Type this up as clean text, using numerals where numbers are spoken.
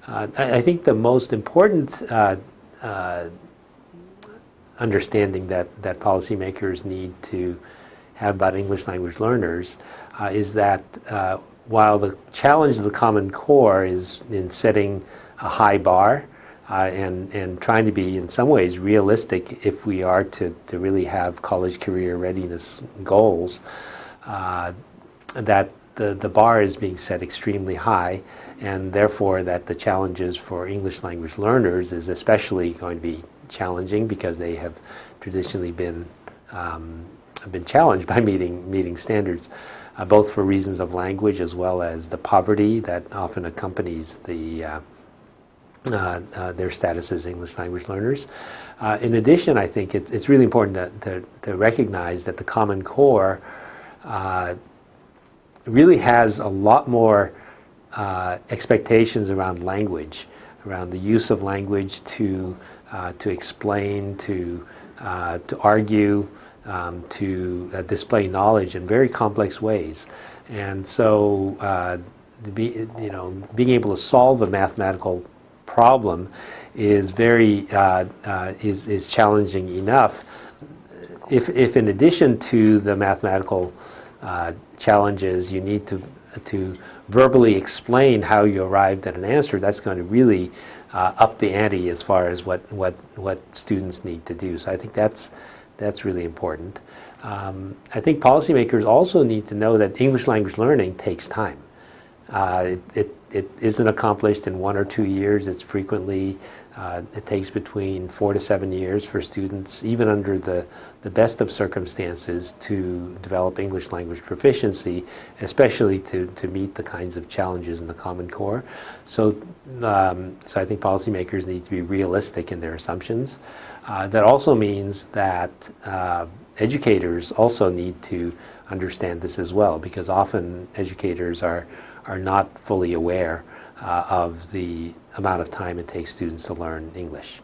I think the most important understanding that policymakers need to have about English language learners is that while the challenge of the Common Core is in setting a high bar and trying to be in some ways realistic if we are to really have college career readiness goals, that the bar is being set extremely high, and therefore that the challenges for English language learners is especially going to be challenging because they have traditionally been challenged by meeting standards, both for reasons of language as well as the poverty that often accompanies their status as English language learners. In addition, I think it's really important to recognize that the Common Core really has a lot more expectations around language, around the use of language to explain, to argue, to display knowledge in very complex ways. And so being able to solve a mathematical problem is very is challenging enough. If in addition to the mathematical challenges you need to verbally explain how you arrived at an answer, that's going to really up the ante as far as what students need to do. So I think that's really important. I think policymakers also need to know that English language learning takes time. It isn't accomplished in 1 or 2 years. It's frequently, it takes between 4 to 7 years for students, even under the best of circumstances, to develop English language proficiency, especially to meet the kinds of challenges in the Common Core. So I think policymakers need to be realistic in their assumptions. That also means that educators also need to understand this as well, because often educators are not fully aware of the amount of time it takes students to learn English.